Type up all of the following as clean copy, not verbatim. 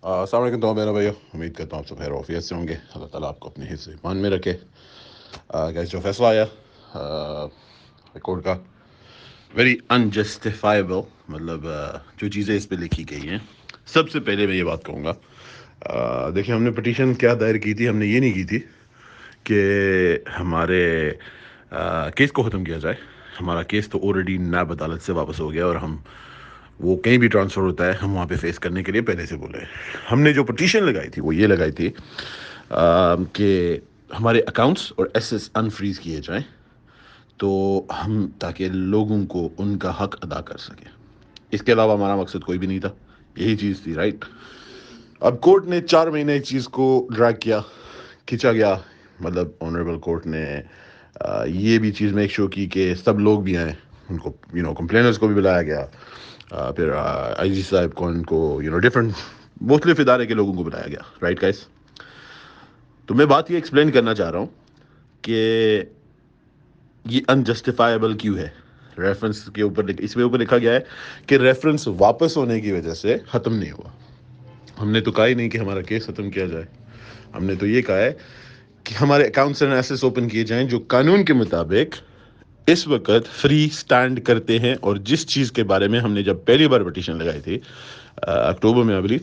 السلام علیکم تمام میرا بھائی، امید کرتا ہوں آپ سب خیر وفیت سے ہوں گے. اللہ تعالیٰ آپ کو اپنے حفظ ایمان میں رکھے. گیس جو فیصلہ آیا ہائی کورٹ کا، ویری انجسٹیفائبل. مطلب جو چیزیں اس پہ لکھی گئی ہیں، سب سے پہلے میں یہ بات کہوں گا. دیکھیں، ہم نے پٹیشن کیا دائر کی تھی؟ ہم نے یہ نہیں کی تھی کہ ہمارے کیس کو ختم کیا جائے. ہمارا کیس تو آلریڈی نیب عدالت سے واپس ہو گیا، اور ہم وہ کہیں بھی ٹرانسفر ہوتا ہے ہم وہاں پہ فیس کرنے کے لیے پہلے سے بولے. ہم نے جو پٹیشن لگائی تھی وہ یہ لگائی تھی کہ ہمارے اکاؤنٹس اور ایسیٹس انفریز کیے جائیں، تو ہم تاکہ لوگوں کو ان کا حق ادا کر سکیں. اس کے علاوہ ہمارا مقصد کوئی بھی نہیں تھا، یہی چیز تھی، رائٹ. اب کورٹ نے 4 مہینے اس چیز کو ڈریگ کیا، کھینچا گیا. مطلب آنریبل کورٹ نے یہ بھی چیز میک شو کی کہ سب لوگ بھی آئیں. ان کو کمپلینرز کو بھی بلایا گیا، پھر آئی جی صاحب کو، ان کو ڈفرینٹ مختلف ادارے کے لوگوں کو بلایا گیا، رائٹ گائز. تو میں بات یہ ایکسپلین کرنا چاہ رہا ہوں کہ یہ انجسٹیفائبل کیوں ہے. ریفرنس کے اوپر اس میں اوپر لکھا گیا ہے کہ ریفرنس واپس ہونے کی وجہ سے ختم نہیں ہوا. ہم نے تو کہا ہی نہیں کہ ہمارا کیس ختم کیا جائے. ہم نے تو یہ کہا ہے کہ ہمارے اکاؤنٹس اینڈ ایسیٹس اوپن کیے جائیں جو قانون کے مطابق اس وقت فری سٹینڈ کرتے ہیں. اور جس چیز کے بارے میں ہم نے جب پہلی بار پٹیشن لگائی تھی اکتوبر میں ابلی،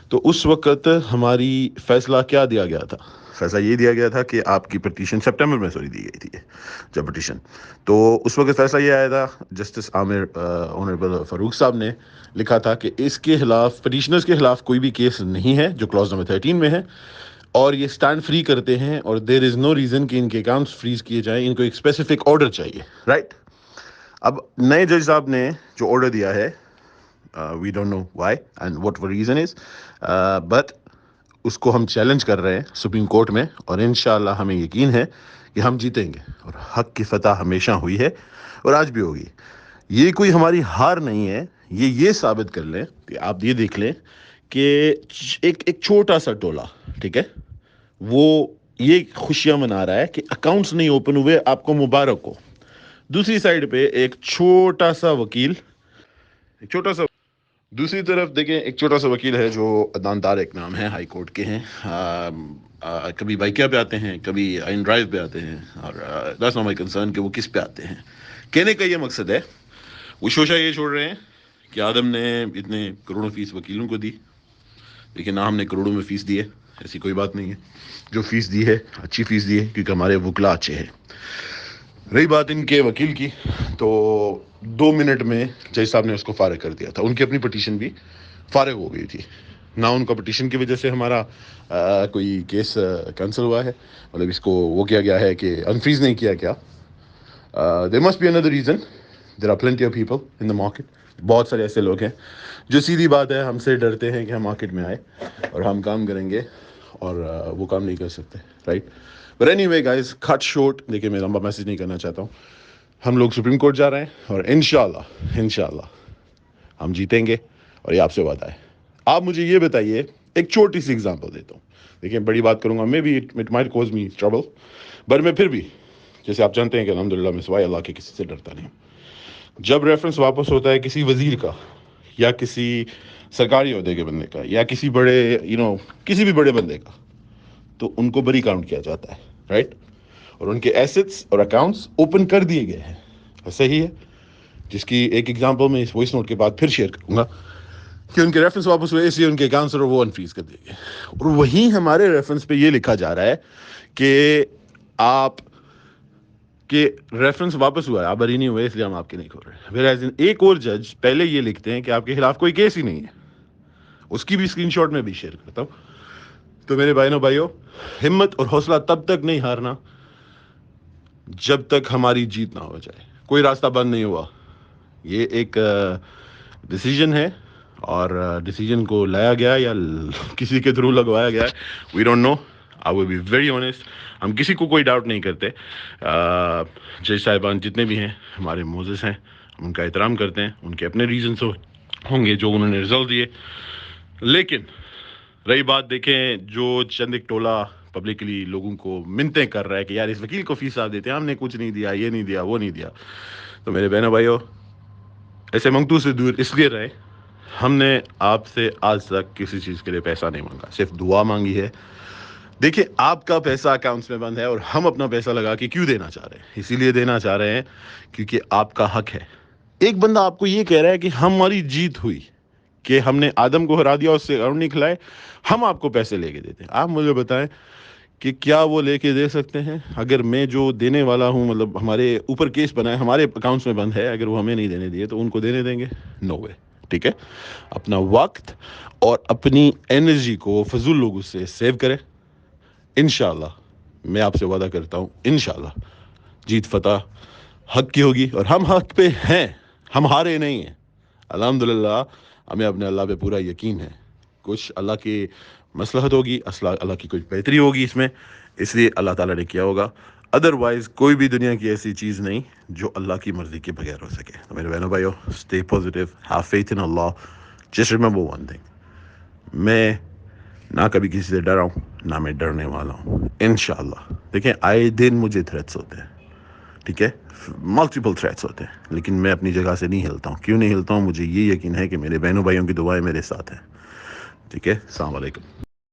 تو اس وقت ہماری فیصلہ کیا دیا گیا تھا؟ فیصلہ یہ دیا گیا تھا کہ آپ کی پٹیشن سپٹمبر میں دی گئی تھی جب پٹیشن. تو اس وقت فیصلہ یہ آیا تھا، جسٹس عامر آنریبل فاروق صاحب نے لکھا تھا کہ اس کے خلاف، پٹیشنرز کے خلاف کوئی بھی کیس نہیں ہے جو کلاس نمبر 13 میں ہے، اور یہ سٹینڈ فری کرتے ہیں، اور دیر از نو ریزن کہ ان کے اکاؤنٹس فریز کیے جائیں. ان کو ایک اسپیسیفک آرڈر چاہیے، رائٹ. اب نئے جج صاحب نے جو آرڈر دیا ہے، we don't know why and what reason is, but اس کو ہم چیلنج کر رہے ہیں سپریم کورٹ میں، اور انشاءاللہ ہمیں یقین ہے کہ ہم جیتیں گے. اور حق کی فتح ہمیشہ ہوئی ہے اور آج بھی ہوگی. یہ کوئی ہماری ہار نہیں ہے. یہ ثابت کر لیں کہ آپ یہ دیکھ لیں کہ ایک چھوٹا سا ٹولہ، ٹھیک ہے، وہ یہ خوشیاں منا رہا ہے کہ اکاؤنٹس نہیں اوپن ہوئے، آپ کو مبارک ہو. دوسری سائڈ پہ ایک چھوٹا سا وکیل، دوسری طرف دیکھیں ایک چھوٹا سا وکیل ہے جو عدنان طارق نام ہے، ہائی کورٹ کے ہیں. کبھی بائکیا پہ آتے ہیں، کبھی آئین ڈرائیو پہ آتے ہیں، اور دیٹس ناٹ مائی کنسرن کہ وہ کس پہ آتے ہیں. کہنے کا یہ مقصد ہے، وہ شوشہ یہ چھوڑ رہے ہیں کہ آدم نے اتنے کروڑوں فیس وکیلوں کو دی، لیکن نہ ہم نے کروڑوں میں فیس دی ہے. ایسی کوئی بات نہیں ہے. جو فیس دی ہے اچھی فیس دی ہے، کیونکہ ہمارے وکلا اچھے ہیں. رہی بات ان کے وکیل کی، تو 2 منٹ میں جج صاحب نے اس کو فارغ کر دیا تھا. ان کی اپنی پٹیشن بھی فارغ ہو گئی تھی. نہ ان کا پٹیشن کی وجہ سے ہمارا کوئی کیس کینسل ہوا ہے، مطلب اس کو وہ کیا گیا ہے کہ انفریز نہیں کیا گیا. There must be another reason. There are plenty of people in the market. بہت سارے ایسے لوگ ہیں جو سیدھی بات ہے ہم سے ڈرتے ہیں کہ ہم مارکیٹ میں آئے اور ہم کام کریں گے، اور وہ کام نہیں کر سکتے، right. But anyway guys, cut short, دیکھیں میں لمبا میسج نہیں کرنا چاہتا ہوں. ہم لوگ سپریم کورٹ جا رہے ہیں، اور انشاءاللہ ہم جیتیں گے، اور یہ آپ سے وعدہ ہے. آپ مجھے یہ بتائیے، ایک چھوٹی سی اگزامپل دیتا ہوں. دیکھیں بڑی بات کروں گا، may be it might cause me trouble, but میں پھر بھی، جیسے آپ جانتے ہیں کہ الحمدللہ میں سوائے اللہ کے کسی سے ڈرتا نہیں. جب ریفرنس واپس ہوتا ہے کسی وزیر کا، یا کسی سرکاری عہدے کے بندے کا، یا کسی بڑے کسی بھی بڑے بندے کا، تو ان کو بری کاؤنٹ کیا جاتا ہے، رائٹ. اور ان کے ایسٹس اور اکاؤنٹس اوپن کر دیے گئے ہیں. صحیح ہے، جس کی ایک ایگزامپل میں اس وائس نوٹ کے بعد پھر شیئر کروں گا کہ ان کے ریفرنس واپس ہوئے، اس لیے ان کے اکاؤنٹس اور وہ انفریز کر دیے گئے. اور وہیں ہمارے ریفرنس پہ یہ لکھا جا رہا ہے کہ آپ کے ریفرنس واپس ہوا ہے، آپ بری نہیں ہوئے، اس لیے ہم آپ کے نہیں کھول رہے. ویئر ایک اور جج پہلے یہ لکھتے ہیں کہ آپ کے خلاف کوئی کیس ہی نہیں ہے. اس کی بھی اسکرین شاٹ میں بھی شیئر کرتا ہوں. تو میرے بھائیوں، ہمت اور حوصلہ تب تک نہیں ہارنا جب تک ہماری جیت نہ ہو جائے. کوئی راستہ بند نہیں ہوا. یہ ایک ڈیسیجن ہے، اور ڈیسیجن کو لایا گیا یا کسی کے تھرو لگوایا گیا ہے، we don't know. I will be very honest. ہم کسی کو کوئی ڈاؤٹ نہیں کرتے. جج صاحبان جتنے بھی ہیں ہمارے موزز ہیں، ہم ان کا احترام کرتے ہیں. ان کے اپنے ریزنس ہوں گے جو انہوں نے رزلٹ دیے. لیکن رہی بات، دیکھیں جو چند ایک ٹولہ پبلکلی لوگوں کو منتیں کر رہا ہے کہ یار اس وکیل کو فیس آپ دیتے ہیں، ہم نے کچھ نہیں دیا، یہ نہیں دیا، وہ نہیں دیا. تو میرے بہنوں بھائیوں، ایسے منگتو سے دور اس لیے رہے. ہم نے آپ سے آج تک کسی چیز کے لیے پیسہ نہیں مانگا, صرف دعا مانگی ہے. دیکھیں آپ کا پیسہ اکاؤنٹس میں بند ہے اور ہم اپنا پیسہ لگا کے کیوں دینا چاہ رہے ہیں؟ اسی لیے دینا چاہ رہے ہیں کیونکہ آپ کا حق ہے. ایک بندہ آپ کو یہ کہہ رہا ہے کہ ہماری جیت ہوئی, کہ ہم نے آدم کو ہرا دیا, اس سے اور نہیں کھلائے, ہم آپ کو پیسے لے کے دیتے ہیں. آپ مجھے بتائیں کہ کیا وہ لے کے دے سکتے ہیں؟ اگر میں جو دینے والا ہوں, مطلب ہمارے اوپر کیس بنا ہے, ہمارے اکاؤنٹس میں بند ہے, اگر وہ ہمیں نہیں دینے دیے تو ان کو دینے دیں گے؟ نو وے. ٹھیک ہے, اپنا وقت اور اپنی انرجی کو فضول لوگوں سے سیو کریں. انشاءاللہ میں آپ سے وعدہ کرتا ہوں, انشاءاللہ جیت فتح حق کی ہوگی, اور ہم حق پہ ہیں, ہم ہارے نہیں ہیں. الحمدللہ ہمیں اپنے اللہ پہ پورا یقین ہے. کچھ اللہ کی مصلحت ہوگی, اللہ کی کچھ بہتری ہوگی اس میں, اس لیے اللہ تعالیٰ نے کیا ہوگا. ادروائز کوئی بھی دنیا کی ایسی چیز نہیں جو اللہ کی مرضی کے بغیر ہو سکے. تو میرے بہنوں بھائیو, stay positive, have faith in Allah. Just remember one thing, میں نہ کبھی کسی سے ڈرا ہوں, نہ میں ڈرنے والا ہوں. انشاءاللہ دیکھیں آئے دن مجھے تھریٹس ہوتے ہیں, ٹھیک ہے, ملٹیپل تھریٹس ہوتے ہیں, لیکن میں اپنی جگہ سے نہیں ہلتا ہوں. کیوں نہیں ہلتا ہوں؟ مجھے یہ یقین ہے کہ میرے بہنوں بھائیوں کی دعائیں میرے ساتھ ہیں. ٹھیک ہے, السلام علیکم.